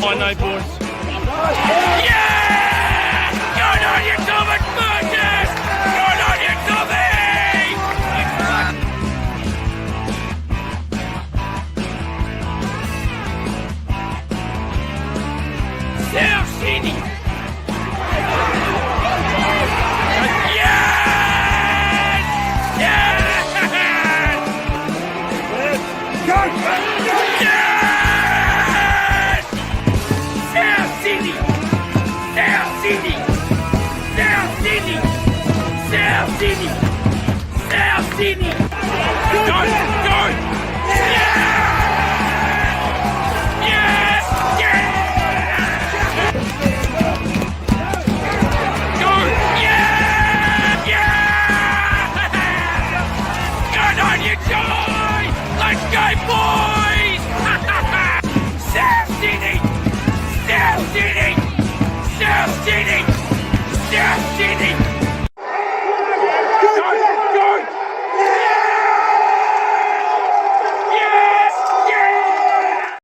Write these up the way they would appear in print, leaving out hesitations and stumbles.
my no, boys. Yeah! Good on you, Thomas Burgess! Good on you, Tommy! South Sydney! Yes! Yes! Go! Yes! South Sydney! South Sydney! South Sydney! South Sydney! South Sydney! Go! Go! Yes! Yes! Yes! Go! Yes! Yes! Good on you, Joy! Let's go, boys! South Sydney! South Sydney! South Sydney! South Sydney! Go! Go! Yes! Yes!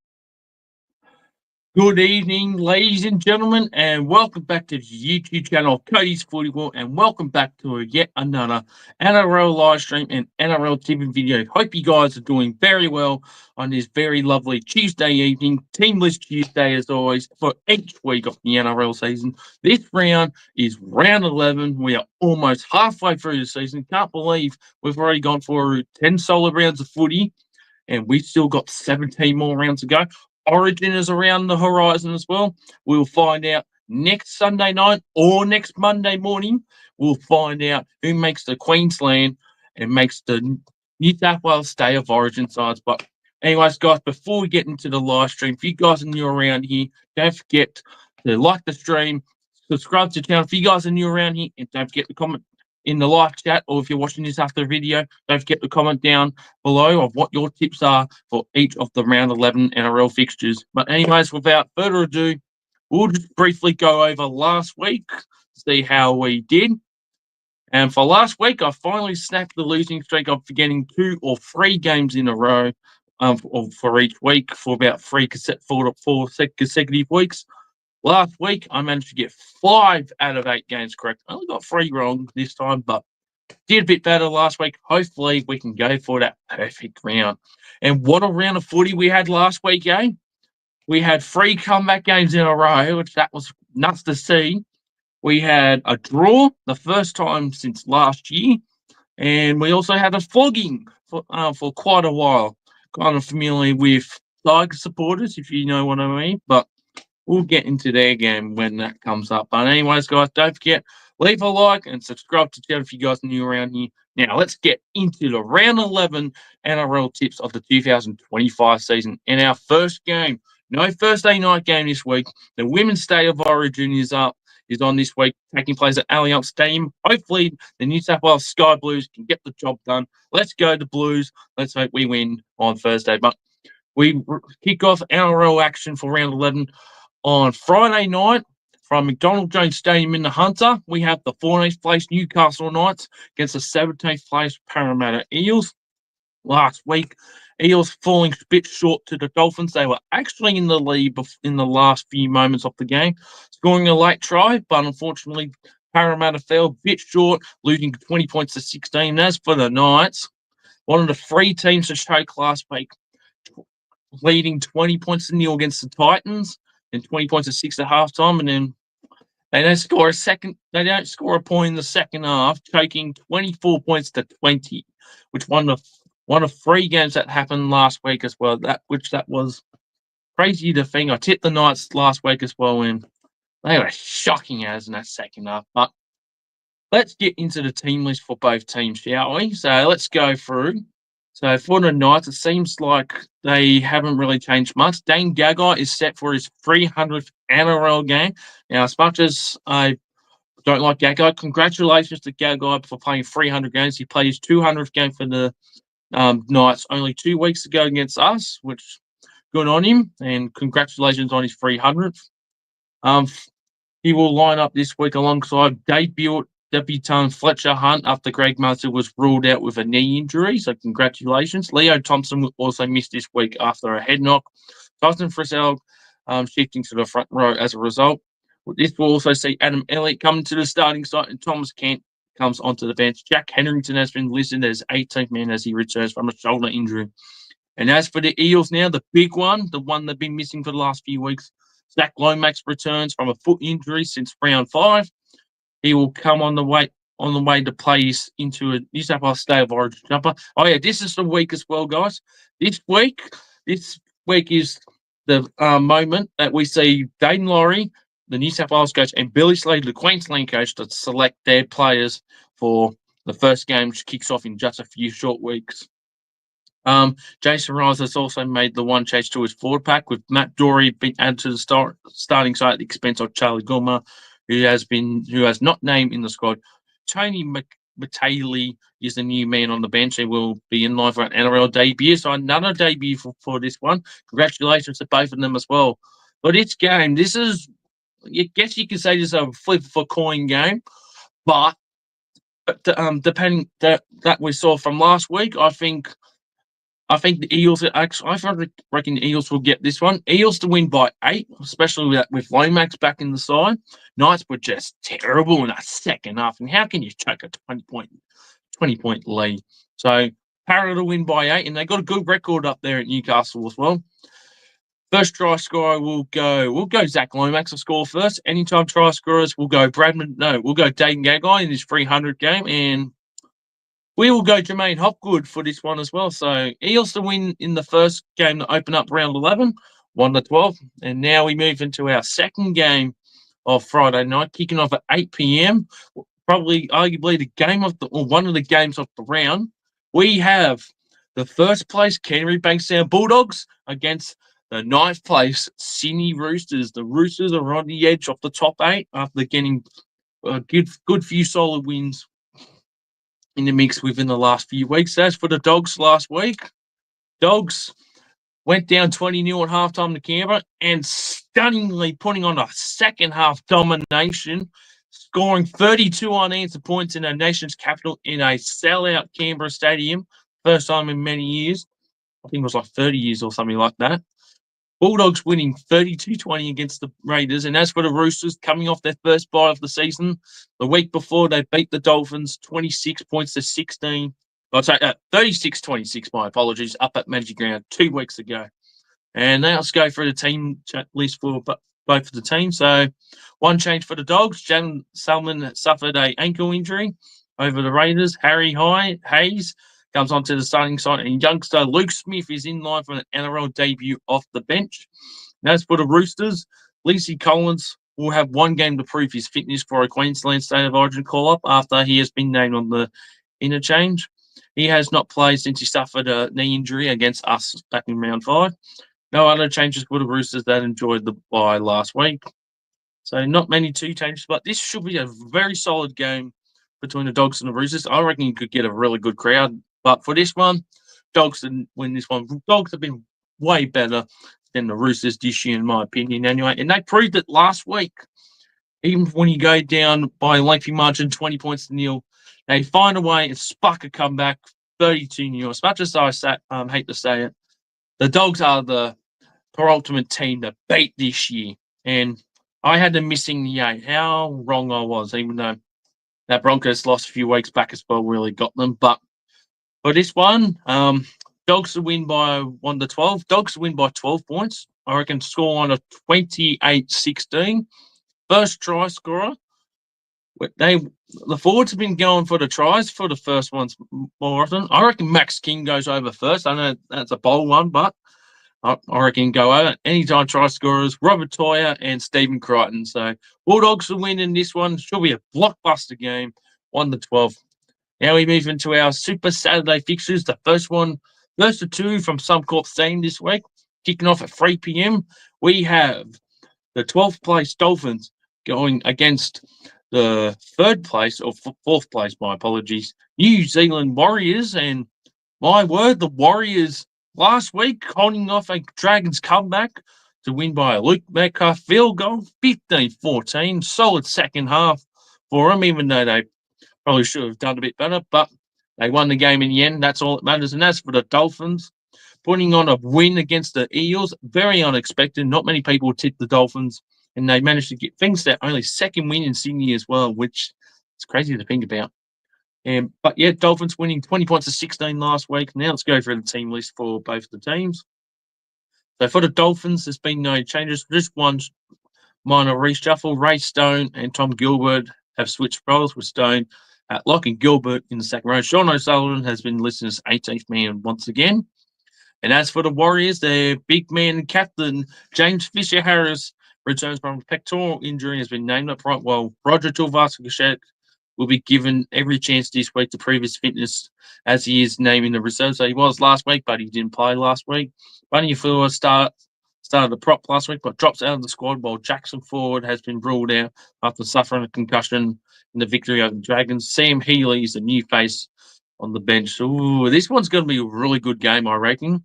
Good evening, ladies and gentlemen, and welcome back to the YouTube channel Cody's Footy World, and welcome back to yet another NRL live stream and NRL TV video. Hope you guys are doing very well on this very lovely Tuesday evening, Teamless Tuesday as always, for each week of the NRL season. This round is round 11. We are almost halfway through the season. Can't believe we've already gone for 10 solid rounds of footy, and we've still got 17 more rounds to go. Origin is around the horizon as well. We'll find out next Sunday night or next Monday morning. We'll find out who makes the Queensland and makes the New South Wales State of Origin sides. But anyways, guys, before we get into the live stream, if you guys are new around here, don't forget to like the stream, subscribe to the channel if you guys are new around here, and don't forget to comment in the live chat, or if you're watching this after the video, don't forget to comment down below of what your tips are for each of the round 11 NRL fixtures. But anyways, without further ado, we'll just briefly go over last week, see how we did. And for last week, I finally snapped the losing streak of getting 2 or 3 games in a row for each week for about 4 consecutive weeks. Last week, I managed to get 5 out of 8 games correct. I only got 3 wrong this time, but did a bit better last week. Hopefully, we can go for that perfect round. And what a round of footy we had last week, eh? We had 3 comeback games in a row, which that was nuts to see. We had a draw, the first time since last year, and we also had a flogging for quite a while. Kind of familiar with Tiger supporters, if you know what I mean, but we'll get into their game when that comes up. But anyways, guys, don't forget, leave a like and subscribe to the channel if you guys are new around here. Now, let's get into the round 11 NRL tips of the 2025 season. In our first game, no Thursday night game this week. The Women's State of Origin is on this week, taking place at Allianz Stadium. Hopefully, the New South Wales Sky Blues can get the job done. Let's go, the Blues. Let's hope we win on Thursday. But we kick off NRL action for round 11 on Friday night from McDonald Jones Stadium in the Hunter. We have the 14th place Newcastle Knights against the 17th place Parramatta Eels. Last week, Eels falling a bit short to the Dolphins. They were actually in the lead in the last few moments of the game, scoring a late try, but unfortunately, Parramatta fell a bit short, losing 20 points to 16. As for the Knights, one of the 3 teams to choke last week, leading 20 points to 0 against the Titans, and 20 points at 6 at halftime, and then they don't score a point in the second half, choking 24 points to 20, which one of 3 games that happened last week as well. That was crazy to think. I tipped the Knights last week as well, and they were shocking as in that second half. But let's get into the team list for both teams, shall we? So let's go through. So for the Knights, it seems like they haven't really changed much. Dane Gagai is set for his 300th NRL game. Now, as much as I don't like Gagai, congratulations to Gagai for playing 300 games. He played his 200th game for the Knights only 2 weeks ago against us, which good on him, and congratulations on his 300th. He will line up this week alongside debutant Fletcher Hunt after Greg Munster was ruled out with a knee injury, so congratulations. Leo Thompson will also miss this week after a head knock. Tyson Frizzell shifting to the front row as a result. This will also see Adam Elliott come to the starting side and Thomas Kent comes onto the bench. Jack Henrington has been listed as 18th man as he returns from a shoulder injury. And as for the Eels now, the big one, the one they've been missing for the last few weeks, Zach Lomax returns from a foot injury since round 5. He will come on the way to play into a New South Wales State of Origin jumper. Oh yeah, this is the week as well, guys. This week is the moment that we see Dayton Laurie, the New South Wales coach, and Billy Slade, the Queensland coach, to select their players for the first game, which kicks off in just a few short weeks. Jason Rice has also made the one change to his forward pack, with Matt Dory being added to the starting side at the expense of Charlie Gilmer, who has not named in the squad. Tony McTayley is the new man on the bench. He will be in line for an NRL debut, so another debut for this one. Congratulations to both of them as well. But this game, I guess you could say this is a flip for coin game, but depending that we saw from last week, I think the Eagles I reckon the Eagles will get this one. Eagles to win by 8, especially with Lomax back in the side. Knights were just terrible in that second half. And how can you choke a 20-point lead? So Parra to win by 8, and they got a good record up there at Newcastle as well. First try scorer we'll go Zach Lomax to score first. Anytime try scorers we'll go Dayton Gagai in his 300 game, and we will go Jermaine Hopgood for this one as well. So Eels to win in the first game to open up round 11, 1-12. And now we move into our second game of Friday night, kicking off at 8 p.m. Probably arguably one of the games of the round. We have the first place Canterbury Bankstown Bulldogs against the 9th place Sydney Roosters. The Roosters are on the edge of the top 8 after getting a good few solid wins in the mix within the last few weeks. As for the Dogs last week, Dogs went down 20-0 at halftime to Canberra and stunningly putting on a second half domination, scoring 32 unanswered points in our nation's capital in a sellout Canberra stadium. First time in many years. I think it was like 30 years or something like that. Bulldogs winning 32-20 against the Raiders. And as for the Roosters, coming off their first bye of the season, the week before they beat the Dolphins 26 points to 16. I'd say 36-26, my apologies, up at Magic Ground 2 weeks ago. And now let's go through the team chat list for both of the teams. So one change for the Dogs. Jan Salmon suffered an ankle injury over the Raiders. Harry Hayes comes onto the starting side, and youngster Luke Smith is in line for an NRL debut off the bench. And as for the Roosters, Lacey Collins will have one game to prove his fitness for a Queensland State of Origin call-up after he has been named on the interchange. He has not played since he suffered a knee injury against us back in round 5. No other changes for the Roosters that enjoyed the bye last week. So not many two changes, but this should be a very solid game between the Dogs and the Roosters. I reckon you could get a really good crowd. But for this one, Dogs didn't win this one. Dogs have been way better than the Roosters this year, in my opinion, anyway. And they proved it last week. Even when you go down by a lengthy margin, 20 points to 0, they find a way and spark a comeback, 32-0. As much as I hate to say it, the Dogs are the penultimate team to beat this year. And I had them missing the 8. How wrong I was, even though that Broncos lost a few weeks back as well really got them. But for this one, Dogs to win by 1-12. Dogs to win by 12 points. I reckon score on a 28-16. First try scorer. The forwards have been going for the tries for the first ones more often. I reckon Max King goes over first. I know that's a bold one, but I reckon go over. Anytime try scorers, Robert Toyer and Stephen Crichton. So Bulldogs will win in this one. Should be a blockbuster game, 1-12. Now we move into our Super Saturday fixtures. The first of 2 from Suncorp Stadium this week, kicking off at 3 p.m. We have the 12th place Dolphins going against the 3rd place, or 4th place, my apologies, New Zealand Warriors. And my word, the Warriors last week holding off a Dragons comeback to win by a Luke Metcalf field goal, 15-14. Solid second half for them, even though they probably should have done a bit better, but they won the game in the end. That's all that matters. And as for the Dolphins, putting on a win against the Eels. Very unexpected. Not many people tipped the Dolphins, and they managed to get things their only second win in Sydney as well, which is crazy to think about. But yeah, Dolphins winning 20 points to 16 last week. Now let's go through the team list for both the teams. So for the Dolphins, there's been no changes. Just one minor reshuffle. Ray Stone and Tom Gilbert have switched roles with Stone at lock and Gilbert in the second row. Sean O'Sullivan has been listed as 18th man once again. And as for the Warriors, their big man captain, James Fisher-Harris, returns from a pectoral injury, has been named up front, while Roger Tuivasa-Sheck will be given every chance this week to prove his fitness as he is named in the reserve. So he was last week, but he didn't play last week. Bunny Fua started the prop last week, but drops out of the squad, while Jackson Ford has been ruled out after suffering a concussion in the victory over the Dragons. Sam Healy is the new face on the bench. Ooh, this one's going to be a really good game, I reckon.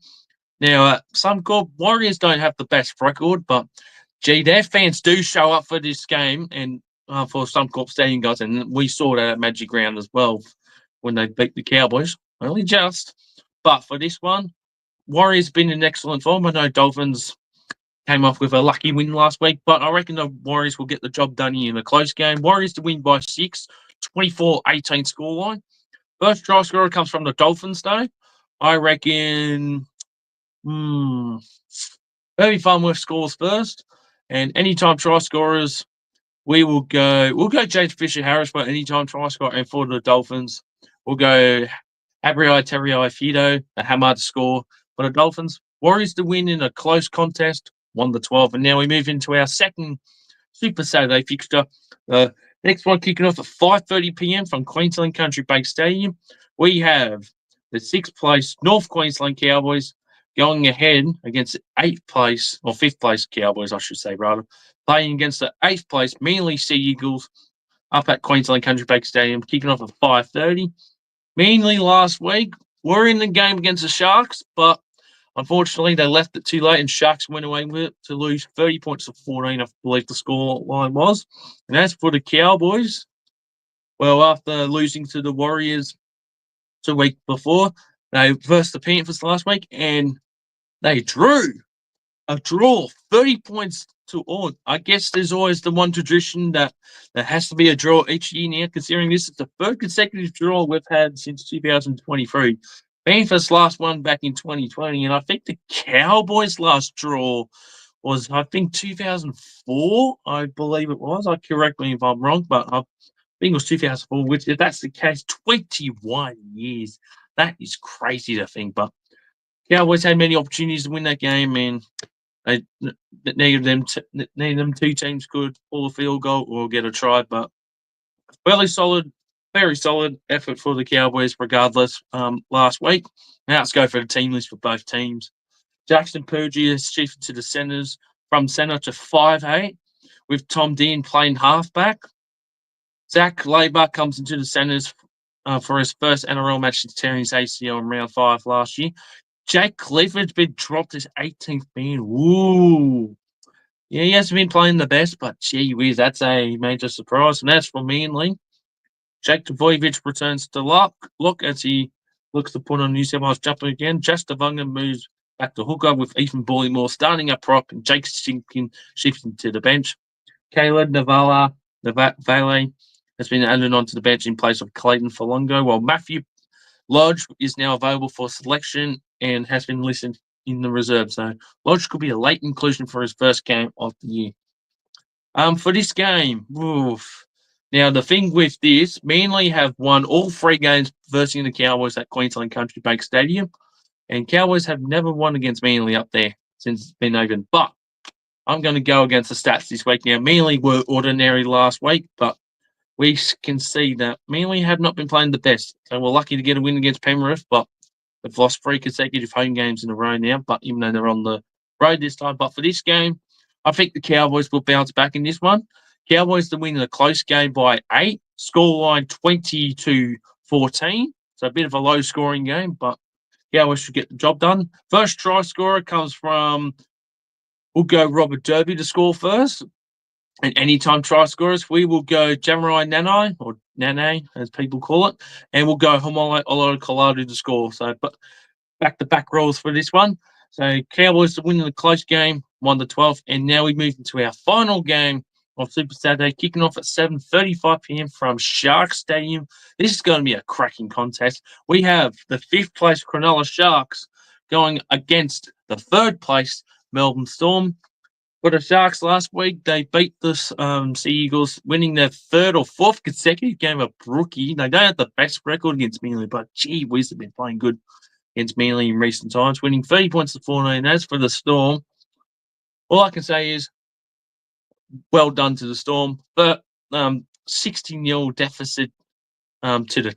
Now, some Warriors don't have the best record, but gee, their fans do show up for this game and for some Stadium guys, and we saw that at Magic Round as well when they beat the Cowboys. Only just. But for this one, Warriors been in excellent form. I know Dolphins came off with a lucky win last week, but I reckon the Warriors will get the job done in a close game. Warriors to win by 6, 24-18 scoreline. First try scorer comes from the Dolphins, though. I reckon Herbie Farnworth scores first. And anytime try scorers, we'll go James Fisher-Harris for anytime try scorer. And for the Dolphins, we'll go Abriai Terry Fido, a hammer to score. For the Dolphins, Warriors to win in a close contest, 1-12. And now we move into our second Super Saturday fixture. Next one kicking off at 5:30 p.m. from Queensland Country Bank Stadium. We have the 6th place North Queensland Cowboys going ahead against the 8th place, or 5th place Cowboys, I should say, rather, playing against the 8th place Manly Sea Eagles up at Queensland Country Bank Stadium, kicking off at 5:30. Manly last week were in the game against the Sharks, but unfortunately, they left it too late, and Sharks went away with it to lose 30 points to 14, I believe the score line was. And as for the Cowboys, well, after losing to the Warriors 2 weeks before, they versed the Panthers last week, and they drew a draw, 30 points to all. I guess there's always the one tradition that there has to be a draw each year now, considering this is the third consecutive draw we've had since 2023. Panthers last one back in 2020, and I think the Cowboys' last draw was, 2004, I believe it was. Correct me if I'm wrong, but I think it was 2004, which, if that's the case, 21 years. That is crazy to think, but Cowboys had many opportunities to win that game, and neither them two teams could pull a field goal or get a try, but very solid effort for the Cowboys regardless last week. Now let's go for the team list for both teams. Jackson Purgey has shifted to the centres from centre to 5'8", with Tom Dean playing halfback. Zach Labour comes into the centres for his first NRL match since tearing his ACL in round 5 last year. Jake Clifford's been dropped as 18th man. Ooh. Yeah, he hasn't been playing the best, but gee whiz, that's a major surprise. And that's for Manly. Jake Trbojevic returns to look as he looks to put on New South Wales jumper again. Justin Vunga moves back to hooker with Ethan Bullymore starting up prop and Jake Stinkin shifting to the bench. Caleb Navale has been added onto the bench in place of Clayton Falongo, while Matthew Lodge is now available for selection and has been listed in the reserve. So Lodge could be a late inclusion for his first game of the year. For this game, now the thing with this, Manly have won all 3 games versus the Cowboys at Queensland Country Bank Stadium, and Cowboys have never won against Manly up there since it's been open. But I'm going to go against the stats this week. Now, Manly were ordinary last week, but we can see that Manly have not been playing the best. So we're lucky to get a win against Penrith, but they've lost 3 consecutive home games in a row now, but even though they're on the road this time. But for this game, I think the Cowboys will bounce back in this one. Cowboys to win in a close game by 8, scoreline 20-14. So a bit of a low-scoring game, but Cowboys should get the job done. First try scorer comes from, we'll go Robert Derby to score first. And anytime try scorers, we will go Jamarai Nanai, or Nane, as people call it, and we'll go Homole Olo Colado to score. So, but back-to-back rolls for this one. So Cowboys to win in the close game, 1-12, and now we move into our final game of Super Saturday, kicking off at 7:35 p.m. from Sharks Stadium. This is going to be a cracking contest. We have the 5th place Cronulla Sharks going against the 3rd place Melbourne Storm. For the Sharks last week, they beat the Sea Eagles, winning their 3rd or 4th consecutive game of rookie. They don't have the best record against Manly, but gee whiz, they've been playing good against Manly in recent times, winning 30 points to 14. As for the Storm, all I can say is well done to the Storm. But 60-0 deficit to the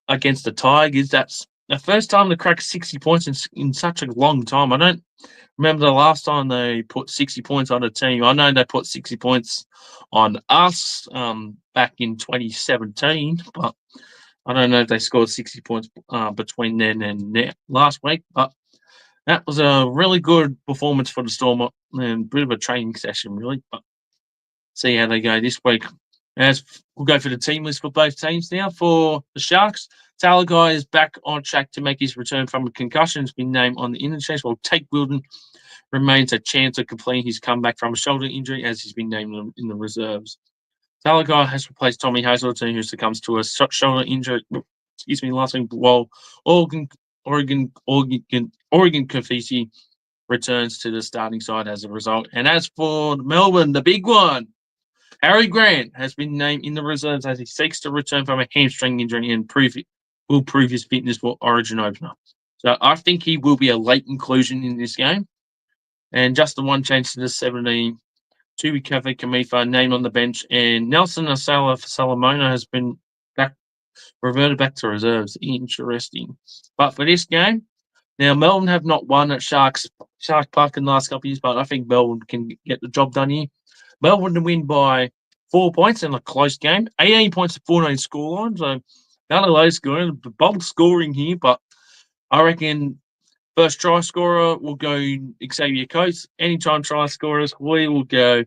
against the Tigers. That's the first time they cracked 60 points in such a long time. I don't remember the last time they put 60 points on a team. I know they put 60 points on us back in 2017, but I don't know if they scored 60 points between then and last week. But that was a really good performance for the Storm and a bit of a training session, really. But see how they go this week. As we'll go for the team list for both teams now. For the Sharks, Talagai is back on track to make his return from a concussion. Has been named on the interchange, while Tate Wilden remains a chance of completing his comeback from a shoulder injury, as he's been named in the reserves. Talagai has replaced Tommy Hazelton, who succumbs to a shoulder injury. Last week, while Oregon Kafisi returns to the starting side as a result. And as for Melbourne, the big one, Harry Grant has been named in the reserves as he seeks to return from a hamstring injury and will prove his fitness for Origin opener. So I think he will be a late inclusion in this game. And just the one change to the 17, Tui Kamifa named on the bench, and Nelson Asala Salamona has been reverted back to reserves. Interesting. But for this game, now Melbourne have not won at Shark Park in the last couple of years, but I think Melbourne can get the job done here. Melbourne to win by 4 points in a close game, 18 points to 14 scoreline. So none of those scoring, bold scoring here, but I reckon first try scorer will go Xavier Coates. Anytime try scorers, we'll go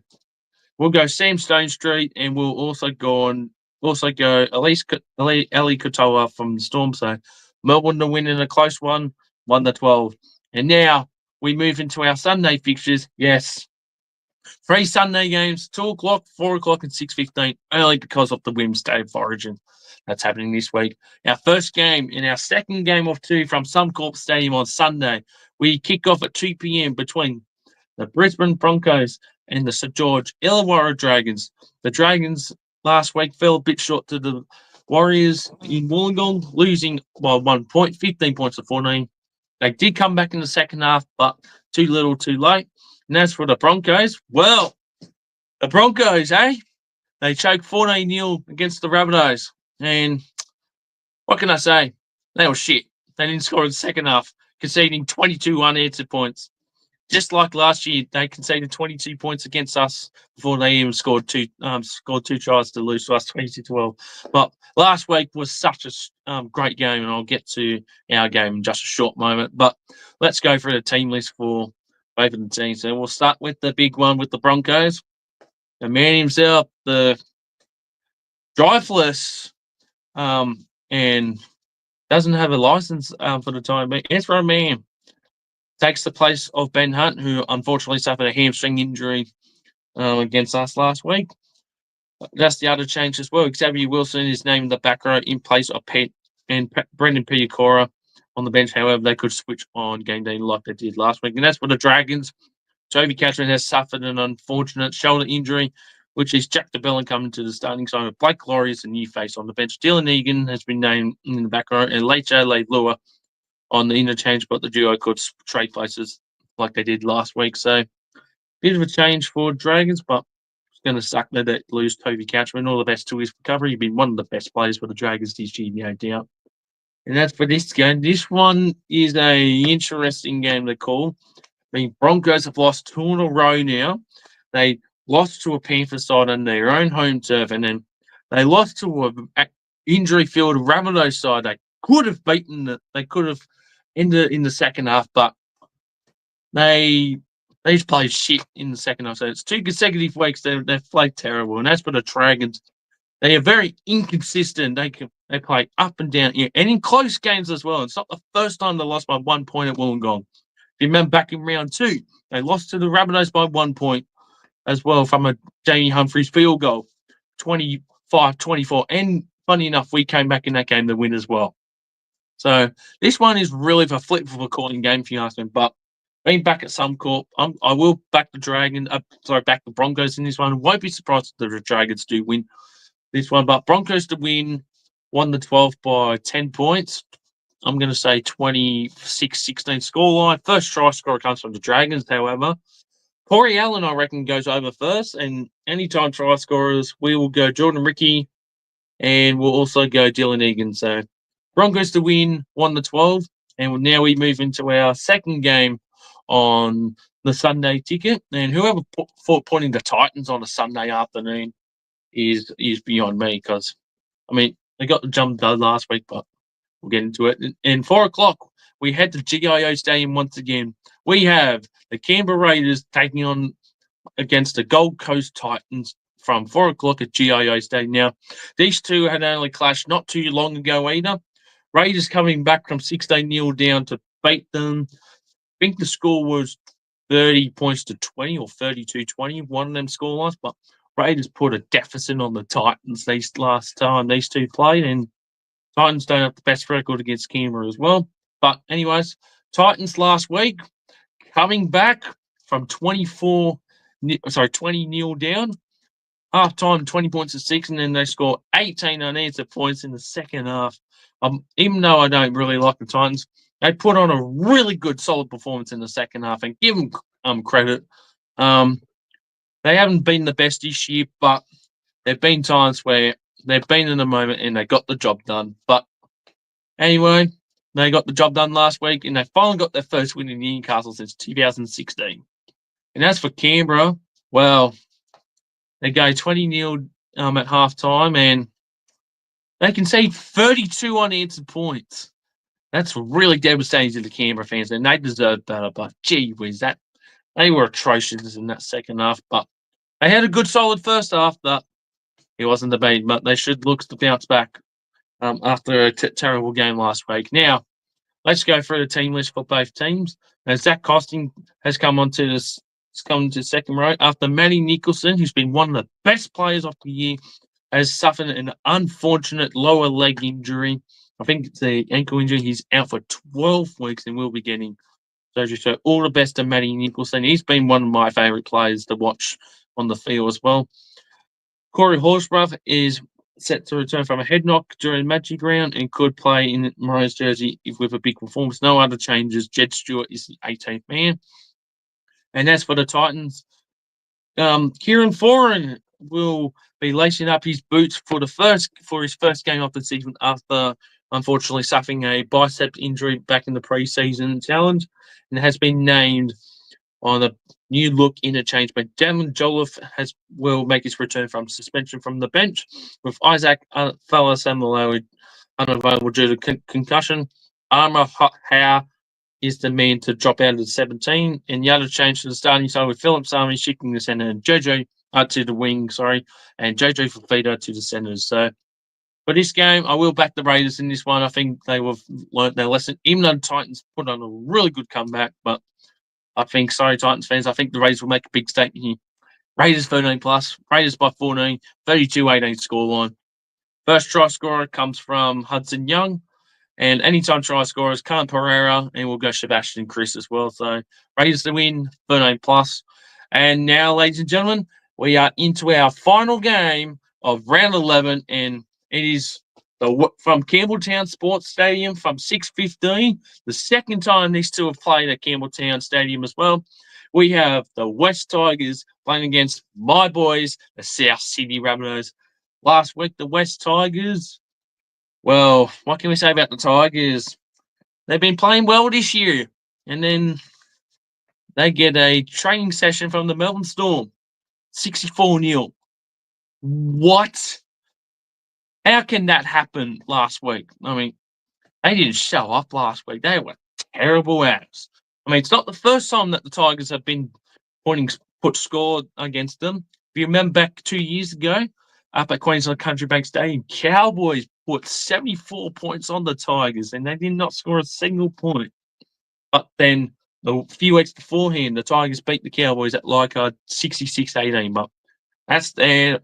Sam Stone Street, and we'll also go Ellie Katoa from the Storm. So Melbourne to win in a close one, 1-12. And now we move into our Sunday fixtures. Yes, 3 Sunday games, 2 o'clock, 4 o'clock, and 6:15, only because of the Women's Day of Origin that's happening this week. Our first game and our second game of 2 from Suncorp Stadium on Sunday. We kick off at 2 p.m. between the Brisbane Broncos and the St George Illawarra Dragons. The Dragons last week fell a bit short to the Warriors in Wollongong, losing by 1 point, 15 points to 14. They did come back in the second half, but too little, too late. And as for the Broncos, well, the Broncos, they choked 14-0 against the Rabbitohs. And what can I say? They were shit. They didn't score in the second half, conceding 22 unanswered points. Just like last year, they conceded 22 points against us before they even scored two tries to lose to us 22-12. But last week was such a great game, and I'll get to our game in just a short moment. But let's go through the team list for both of the teams. So we'll start with the big one with the Broncos. The man himself, the driveless, and doesn't have a license for the time being. Ezra Mann takes the place of Ben Hunt, who unfortunately suffered a hamstring injury against us last week. That's the other change as well. Xavier Wilson is named the back row in place of Pet and Brendan Piacora on the bench. However, they could switch on game day like they did last week. And that's for the Dragons. Toby Catherine has suffered an unfortunate shoulder injury, which is Jack DeBellin coming to the starting side. Blake Laurie is a new face on the bench. Dylan Egan has been named in the back row, and Leite Lua on the interchange, but the duo could trade places like they did last week. So, bit of a change for Dragons, but it's going to suck that they lose Toby Catchman. All the best to his recovery. He's been one of the best players for the Dragons this year, no doubt. And that's for this game. This one is a interesting game to call. I mean, Broncos have lost 2 in a row now. They lost to a Panther side on their own home turf, and then they lost to an injury-filled Rabbitohs side. They could have ended in the second half, but they just played shit in the second half. So it's 2 consecutive weeks they've played terrible. And as for the Dragons, They are very inconsistent. They play up and down, and in close games as well. It's not the first time they lost by 1 point at Wollongong. If you remember back in round 2, they lost to the Rabbitohs by 1 point as well from a Jamie Humphries field goal, 25-24. And funny enough, we came back in that game to win as well. So this one is really a flip of a coin game, if you ask me. But being back at Suncorp, I will back back the Broncos in this one. Won't be surprised if the Dragons do win this one. But Broncos to win 1-12 by 10 points. I'm going to say 26-16 scoreline. First try scorer comes from the Dragons, however. Corey Allen, I reckon, goes over first. And anytime try scorers, we will go Jordan Ricky and we'll also go Dylan Egan. So Broncos to win 1-12. And now we move into our second game on the Sunday ticket. And whoever putting the Titans on a Sunday afternoon is beyond me because, I mean, they got the jump done last week, but we'll get into it. And 4 o'clock, we head to GIO Stadium once again. We have the Canberra Raiders taking on against the Gold Coast Titans from 4 o'clock at GIO Stadium. Now, these two had only clashed not too long ago either. Raiders coming back from 16-0 down to beat them. I think the score was 30 points to 20 or 32-20, one of them scorelines, but Raiders put a deficit on the Titans these last time these two played, and Titans don't have the best record against Canberra as well. But anyways, Titans last week coming back from 20-0 down. Half time, 20 points to 6, and then they score 18 unanswered points in the second half. Even though I don't really like the Titans, they put on a really good, solid performance in the second half, and give them credit. They haven't been the best this year, but there have been times where they've been in the moment and they got the job done. But anyway, they got the job done last week, and they finally got their first win in Newcastle since 2016. And as for Canberra, well, they go 20-0 at half time, and they concede 32 unanswered points. That's really devastating to the Canberra fans, and they deserve better. But gee whiz, they were atrocious in that second half. But they had a good, solid first half. But it wasn't the beat. But they should look to bounce back after a terrible game last week. Now, let's go through the team list for both teams. Now, Zach Costing has come onto this. He's come to second row after Matty Nicholson, who's been one of the best players of the year, has suffered an unfortunate lower leg injury. I think it's the ankle injury. He's out for 12 weeks and will be getting surgery. So all the best to Matty Nicholson. He's been one of my favourite players to watch on the field as well. Corey Horsburgh is set to return from a head knock during Magic Round and could play in Maroon's jersey with a big performance. No other changes. Jed Stewart is the 18th man. And as for the Titans, Kieran Foran will be lacing up his boots for his first game of the season after unfortunately suffering a bicep injury back in the preseason challenge, and has been named on a new look interchange. But Damon Jolliffe will make his return from suspension from the bench, with Isaac Falasamalo unavailable due to concussion. Armour Howe is the man to drop out of the 17, and the other change to the starting side with Philip Sami shifting the centre and Jojo to the wing, and Jojo Fafita to the centres. So for this game, I will back the Raiders in this one. I think they will have learnt their lesson, even though the Titans put on a really good comeback. But I think, Titans fans, I think the Raiders will make a big statement here. Raiders 13+, Raiders by 14, 32-18 scoreline. First try scorer comes from Hudson Young. And anytime try scorers, Khan Pereira, and we'll go Sebastian Chris as well. So Raiders to win, 13+. And now, ladies and gentlemen, we are into our final game of round 11, and it is from Campbelltown Sports Stadium from 6:15. The second time these two have played at Campbelltown Stadium as well. We have the West Tigers playing against my boys, the South Sydney Rabbitohs. Last week, the West Tigers, well, what can we say about the Tigers? They've been playing well this year, and then they get a training session from the Melbourne Storm, 64-0. What? How can that happen last week? I mean, they didn't show up last week. They were terrible outs. I mean, it's not the first time that the Tigers have been put score against them. If you remember back 2 years ago, up at Queensland Country Bank Stadium. Cowboys put 74 points on the Tigers, and they did not score a single point. But then a few weeks beforehand, the Tigers beat the Cowboys at 66-18. But that's their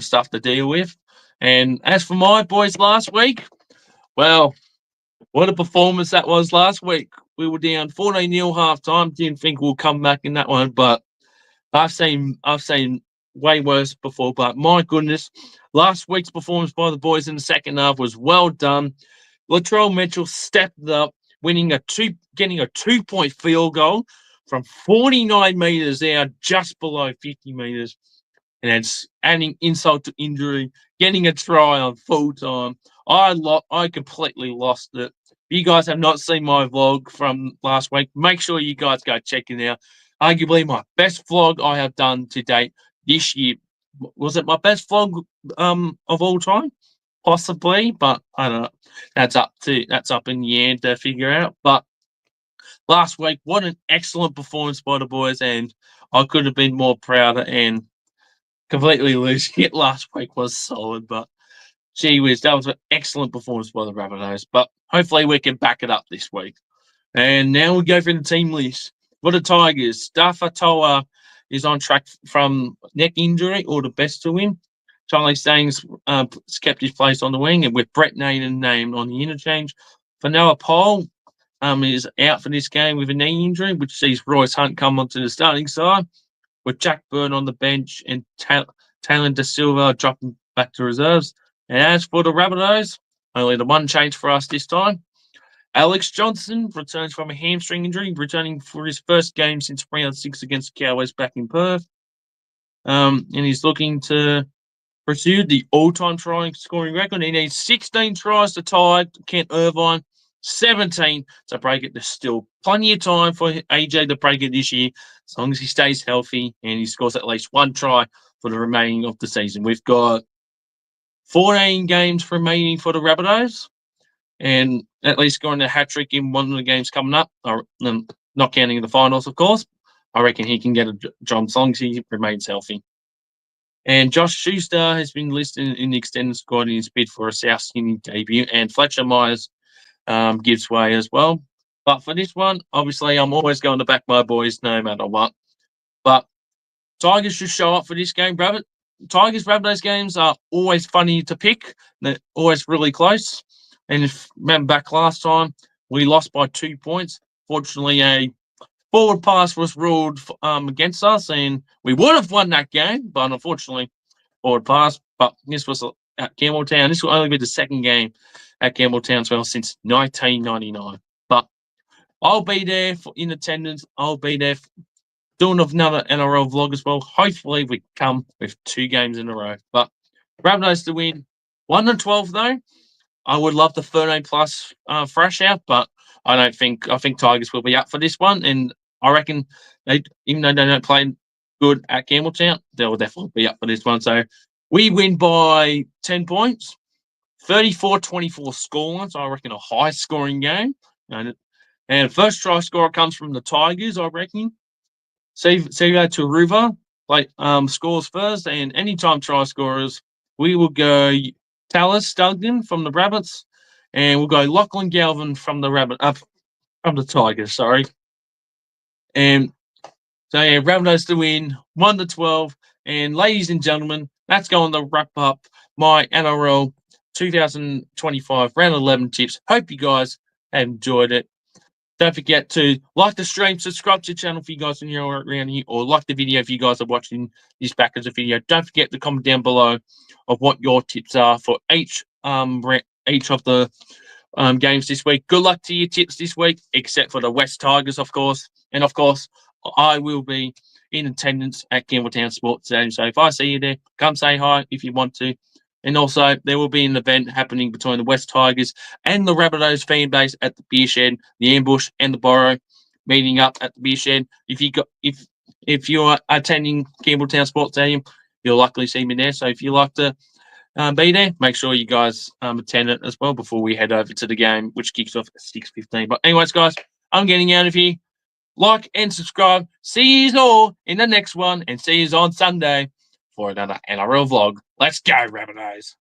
stuff to deal with. And as for my boys last week, well, what a performance that was last week. We were down 14-0 halftime. Didn't think we'll come back in that one, but I've seen way worse before. But my goodness, last week's performance by the boys in the second half was well done. Latrell Mitchell stepped up, getting a 2-point field goal from 49 metres out, just below 50 metres. And it's adding insult to injury, getting a try on full time. I completely lost it. If you guys have not seen my vlog from last week, make sure you guys go check it out. Arguably my best vlog I have done to date this year. Was it my best vlog of all time? Possibly, but I don't know. That's up in the air to figure out. But last week, what an excellent performance by the boys, and I could have been more prouder. And completely losing it last week was solid, but gee whiz, that was an excellent performance by the Rabbitohs. But hopefully we can back it up this week. And now we go for the team list. For the Tigers, Rabbitohs is on track from neck injury, or the best to win. Charlie Staines kept his place on the wing, and with Brett Naden named on the interchange. Fanoa Pole is out for this game with a knee injury, which sees Royce Hunt come onto the starting side, with Jack Byrne on the bench and Taylor Da Silva dropping back to reserves. And as for the Rabbitohs, only the one change for us this time. Alex Johnson returns from a hamstring injury, returning for his first game since round 6 against the Cowboys back in Perth. And he's looking to pursue the all-time try scoring record. He needs 16 tries to tie Kent Irvine, 17 to break it. There's still plenty of time for AJ to break it this year, as long as he stays healthy and he scores at least one try for the remaining of the season. We've got 14 games remaining for the Rabbitohs, and at least scoring a hat-trick in one of the games coming up, not counting the finals, of course. I reckon he can get a job as long as he remains healthy. And Josh Schuster has been listed in the extended squad in his bid for a South Sydney debut, and Fletcher Myers gives way as well. But for this one, obviously, I'm always going to back my boys no matter what. But Tigers should show up for this game, Rabbitohs games are always funny to pick. They're always really close. And if remember back last time, we lost by 2 points. Fortunately, a forward pass was ruled against us, and we would have won that game, but unfortunately, forward pass. But this was at Campbelltown. This will only be the second game at Campbelltown as well since 1999. But I'll be there in attendance. I'll be there doing another NRL vlog as well. Hopefully, we come with 2 games in a row. But Rabbitohs to win. 1-12 though. I would love the 13+ fresh out, but I think Tigers will be up for this one, and I reckon even though they don't play good at Campbelltown, they'll definitely be up for this one. So we win by 10 points, 34-24 scoreline. So I reckon a high scoring game, and first try scorer comes from the Tigers. I reckon. Sivo Turuva scores first, and anytime try scorers, we will go Tallis Stugden from the Rabbits, and we'll go Lachlan Galvin from the from the Tigers, sorry. And so yeah, Rabbitohs to win 1-12. And ladies and gentlemen, that's going to wrap up my NRL 2025 round 11 tips. Hope you guys have enjoyed it. Don't forget to like the stream, subscribe to the channel if you guys are new around here, or like the video if you guys are watching this back as a video. Don't forget to comment down below of what your tips are for each of the games this week. Good luck to your tips this week, except for the West Tigers, of course. And of course, I will be in attendance at Campbelltown Sports Stadium. So if I see you there, come say hi if you want to. And also, there will be an event happening between the West Tigers and the Rabbitohs fan base at the Beer Shed, the Ambush, and the Borrow, meeting up at the Beer Shed. If you are attending Campbelltown Sports Stadium, you'll likely see me there. So if you like to be there, make sure you guys attend it as well before we head over to the game, which kicks off at 6:15. But anyways, guys, I'm getting out of here. Like and subscribe. See you all in the next one, and see you on Sunday for another NRL vlog. Let's go, Rabbitohs!